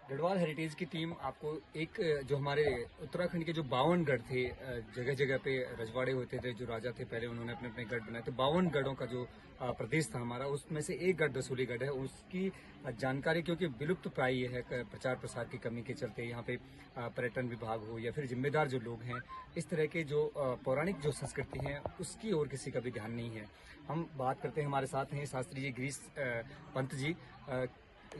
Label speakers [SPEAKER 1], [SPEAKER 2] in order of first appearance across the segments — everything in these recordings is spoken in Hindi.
[SPEAKER 1] गढ़वाल हेरिटेज की टीम आपको एक जो हमारे उत्तराखंड के जो 52 गढ़ थे, जगह जगह पे रजवाड़े होते थे, जो राजा थे पहले उन्होंने अपने अपने गढ़ बनाए थे, 52 गढ़ों का जो प्रदेश था हमारा, उसमें से एक गढ़ दसूली गढ़ है। उसकी जानकारी क्योंकि विलुप्त प्राय है, प्रचार प्रसार की कमी के चलते यहाँ पे पर्यटन विभाग हो या फिर जिम्मेदार जो लोग हैं, इस तरह के जो पौराणिक जो संस्कृति है उसकी ओर किसी का भी ध्यान नहीं है। हम बात करते हैं, हमारे साथ हैं शास्त्री जी गिरीश पंत जी।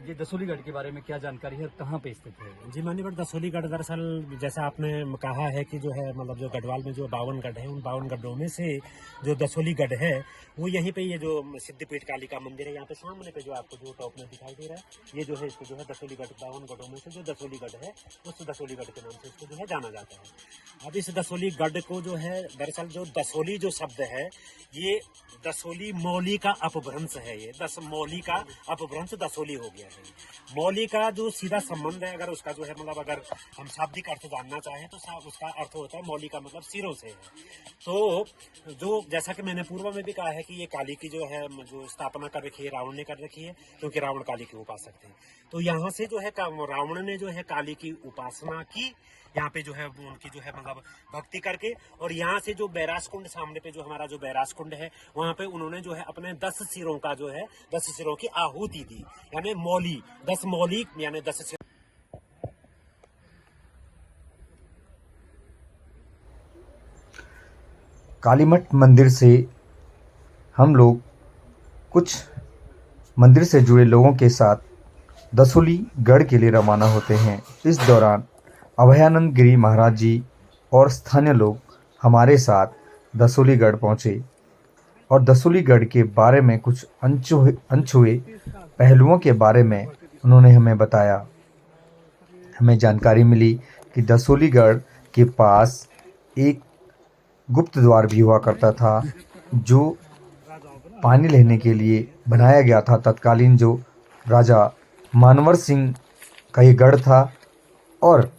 [SPEAKER 1] ये दसूलीगढ़ के बारे में क्या जानकारी है, कहाँ पे स्थित है?
[SPEAKER 2] जी माननीय, दसूलीगढ़ दरअसल जैसा आपने कहा है कि जो है मतलब जो गढ़वाल में जो 52 गढ़ है, उन 52 गढ़ों में से जो दसूलीगढ़ है वो यहीं पे, ये जो सिद्धपीठ काली का मंदिर है यहाँ पे सामने पे जो आपको जो टॉप में दिखाई दे रहा है, ये जो है इसको जो है दसूलीगढ़, 52 गढ़ों में से जो दसूलीगढ़ है उस दसूलीगढ़ के नाम से इसको जो है जाना जाता है। अब इस दसूलीगढ़ को जो है दरअसल जो दसोली जो शब्द है, ये दसोली मौली का अपभ्रंश है। ये मौली का अपभ्रंश दसोली हो गया है। मौली का जो सीधा संबंध है, अगर उसका जो है मतलब अगर हम शाब्दिक अर्थ जानना चाहें तो उसका अर्थ होता है मौली का मतलब सिरों से है। तो जो जैसा कि मैंने पूर्व में भी कहा है कि ये काली की जो है जो स्थापना कर रखी है रावण ने कर रखी है, क्योंकि रावण काली के उपासक थे। तो यहाँ से जो है रावण ने जो है काली की उपासना की, यहाँ पे जो है उनकी जो है मतलब भक्ति करके, और यहाँ से जो बैरास कुंड सामने पे जो हमारा जो बैरास कुंड है, वहाँ पे उन्होंने जो है अपने 10 सिरों का जो है 10 सिरों की आहुति दी, यानी मौली 10 मौली यानी 10 सिर।
[SPEAKER 3] कालीमठ मंदिर से हम लोग कुछ मंदिर से जुड़े लोगों के साथ दसूलीगढ़ के लिए रवाना होते हैं। इस दौरान अभयानंद गिरी महाराज जी और स्थानीय लोग हमारे साथ दसूलीगढ़ पहुँचे और दसूलीगढ़ के बारे में कुछ अनछुए पहलुओं के बारे में उन्होंने हमें बताया। हमें जानकारी मिली कि दसूलीगढ़ के पास एक गुप्त द्वार भी हुआ करता था, जो पानी लेने के लिए बनाया गया था। तत्कालीन जो राजा मानवर सिंह का ये गढ़ था, और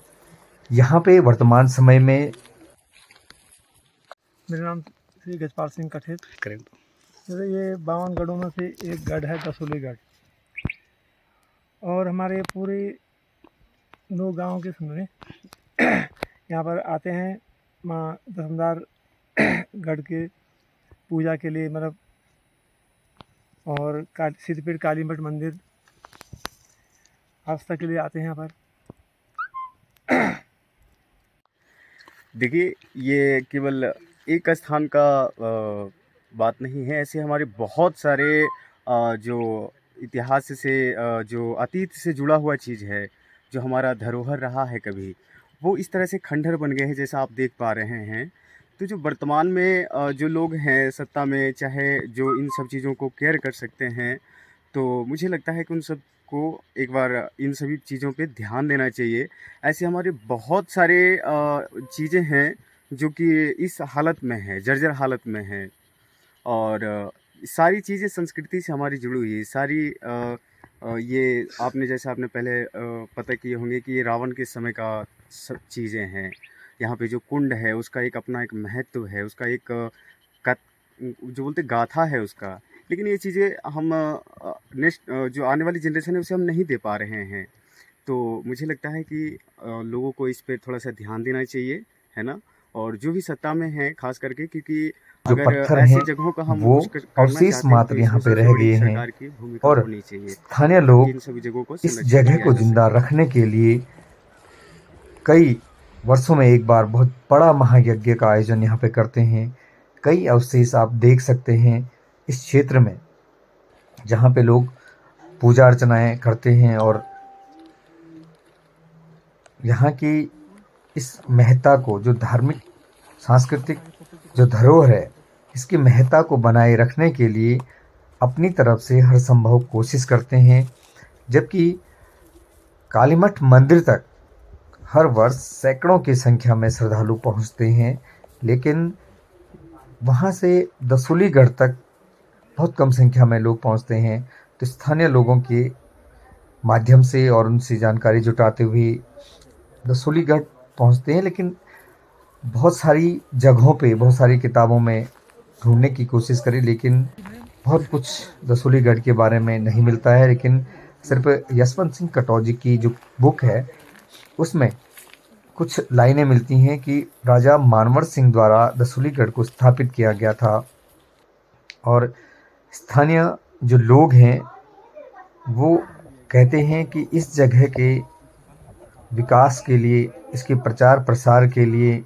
[SPEAKER 3] यहाँ पे वर्तमान समय में
[SPEAKER 4] मेरा नाम श्री गजपाल सिंह कठेत। जैसे ये 52 गढ़ों में से एक गढ़ है दसूलीगढ़, और हमारे पूरे 9 गांव के समय यहाँ पर आते हैं माँ दसमदार गढ़ के पूजा के लिए, मतलब और सिद्धपीठ कालीमठ मंदिर आस्था के लिए आते हैं यहाँ पर।
[SPEAKER 5] देखिए, ये केवल एक स्थान का बात नहीं है। ऐसे हमारे बहुत सारे जो इतिहास से जो अतीत से जुड़ा हुआ चीज़ है, जो हमारा धरोहर रहा है कभी, वो इस तरह से खंडहर बन गए हैं जैसा आप देख पा रहे हैं। तो जो वर्तमान में जो लोग हैं सत्ता में, चाहे जो इन सब चीज़ों को केयर कर सकते हैं, तो मुझे लगता है कि उन सब को एक बार इन सभी चीज़ों पे ध्यान देना चाहिए। ऐसे हमारे बहुत सारे चीज़ें हैं जो कि इस हालत में है, जर्जर हालत में है, और सारी चीज़ें संस्कृति से हमारी जुड़ी हुई है। सारी ये आपने जैसे आपने पहले पता किए होंगे कि ये रावण के समय का सब चीज़ें हैं। यहाँ पे जो कुंड है उसका एक अपना एक महत्व है, उसका एक जो बोलते गाथा है उसका। लेकिन ये चीज़ें हम नेक्स्ट जो आने वाली जनरेशन है उसे हम नहीं दे पा रहे हैं। तो मुझे लगता है कि लोगों को इस पे थोड़ा सा ध्यान देना चाहिए, है ना। और जो भी सत्ता में है खास करके, क्योंकि
[SPEAKER 3] जो
[SPEAKER 5] अगर
[SPEAKER 3] पत्थर
[SPEAKER 5] ऐसी
[SPEAKER 3] हैं
[SPEAKER 5] जगहों का हम
[SPEAKER 3] वो
[SPEAKER 5] करना
[SPEAKER 3] अवशेष
[SPEAKER 5] चाहते हैं
[SPEAKER 3] मात्र
[SPEAKER 5] तो
[SPEAKER 3] यहाँ
[SPEAKER 5] इसमें
[SPEAKER 3] पे
[SPEAKER 5] सबसे
[SPEAKER 3] रह
[SPEAKER 5] बड़ी
[SPEAKER 3] गए हैं,
[SPEAKER 5] सरकार की भूमिका
[SPEAKER 3] और
[SPEAKER 5] होनी चाहिए।
[SPEAKER 3] स्थानीय
[SPEAKER 5] इन
[SPEAKER 3] लोग
[SPEAKER 5] सभी जगहों को
[SPEAKER 3] इस
[SPEAKER 5] संरक्षित
[SPEAKER 3] जगह
[SPEAKER 5] किया
[SPEAKER 3] को
[SPEAKER 5] जा
[SPEAKER 3] जिंदा
[SPEAKER 5] सके।
[SPEAKER 3] रखने के लिए कई वर्षों में एक बार बहुत बड़ा महायज्ञ का आयोजन यहाँ पे करते हैं। कई अवशेष आप देख सकते हैं इस क्षेत्र में, जहाँ पे लोग पूजा अर्चनाएं करते हैं, और यहाँ की इस महत्ता को, जो धार्मिक सांस्कृतिक जो धरोहर है, इसकी महत्ता को बनाए रखने के लिए अपनी तरफ से हर संभव कोशिश करते हैं। जबकि कालीमठ मंदिर तक हर वर्ष सैकड़ों की संख्या में श्रद्धालु पहुंचते हैं, लेकिन वहां से दसूलीगढ़ तक बहुत कम संख्या में लोग पहुंचते हैं। तो स्थानीय लोगों के माध्यम से और उनसे जानकारी जुटाते हुए दसूलीगढ़ पहुंचते हैं, लेकिन बहुत सारी जगहों पे, बहुत सारी किताबों में ढूंढने की कोशिश करी, लेकिन बहुत कुछ दसूलीगढ़ के बारे में नहीं मिलता है। लेकिन सिर्फ यशवंत सिंह कटौजी की जो बुक है उसमें कुछ लाइनें मिलती हैं कि राजा मानवर सिंह द्वारा दसूलीगढ़ को स्थापित किया गया था और स्थानीय जो लोग हैं वो कहते हैं कि इस जगह के विकास के लिए, इसके प्रचार प्रसार के लिए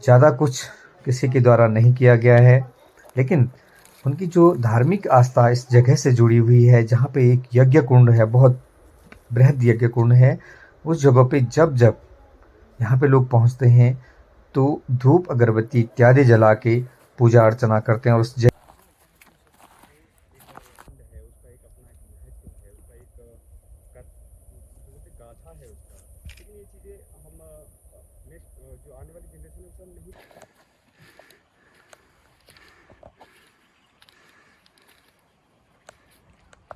[SPEAKER 3] ज़्यादा कुछ किसी के द्वारा नहीं किया गया है, लेकिन उनकी जो धार्मिक आस्था इस जगह से जुड़ी हुई है, जहाँ पे एक यज्ञ कुंड है, बहुत बृहद यज्ञ कुंड है, उस जगह पे जब जब यहाँ पे लोग पहुँचते हैं तो धूप अगरबत्ती इत्यादि जला के पूजा अर्चना करते हैं और उस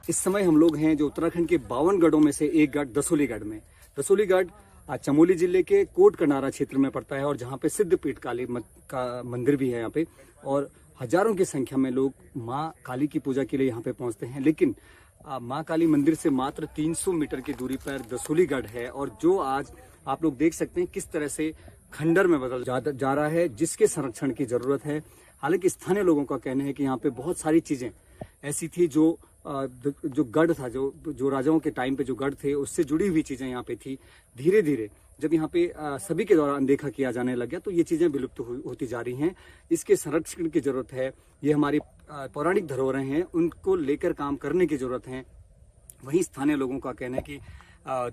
[SPEAKER 1] इस समय हम लोग हैं जो उत्तराखंड के 52 गढ़ों में से एक गढ़ दसूलीगढ़ में। दसूलीगढ़ चमोली जिले के कोट कनारा क्षेत्र में पड़ता है और जहाँ पे सिद्धपीठ काली का मंदिर भी है यहाँ पे, और हजारों की संख्या में लोग माँ काली की पूजा के लिए यहाँ पे पहुँचते हैं। लेकिन माँ काली मंदिर से मात्र 300 मीटर की दूरी पर दसूलीगढ़ है और जो आज आप लोग देख सकते हैं किस तरह से खंडर में बदल जा रहा है, जिसके संरक्षण की जरूरत है। हालांकि स्थानीय लोगों का कहना है कि यहाँ पे बहुत सारी चीजें ऐसी थी जो गढ़ था, जो राजाओं के टाइम पे जो गढ़ थे उससे जुड़ी हुई चीजें यहाँ पे थी। धीरे धीरे जब यहाँ पे सभी के द्वारा अनदेखा किया जाने लग गया तो ये चीजें विलुप्त होती जा रही हैं। इसके संरक्षण की जरूरत है। ये हमारी पौराणिक धरोहरें हैं, उनको लेकर काम करने की जरूरत है। वहीं स्थानीय लोगों का कहना है कि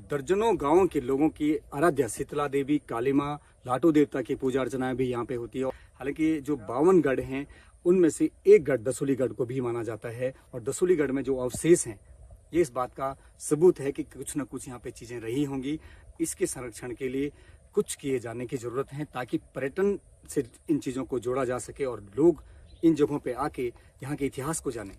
[SPEAKER 1] दर्जनों गांवों के लोगों की आराध्या शीतला देवी, काली माँ, लाटू देवता की पूजा अर्चनाएं भी यहाँ पे होती है। हालांकि जो 52 गढ़ हैं उनमें से एक गढ़ दसूलीगढ़ को भी माना जाता है और दसूलीगढ़ में जो अवशेष हैं ये इस बात का सबूत है कि कुछ न कुछ यहाँ पे चीजें रही होंगी। इसके संरक्षण के लिए कुछ किए जाने की जरूरत है ताकि पर्यटन से इन चीजों को जोड़ा जा सके और लोग इन जगहों पे आके यहाँ के इतिहास को जानें।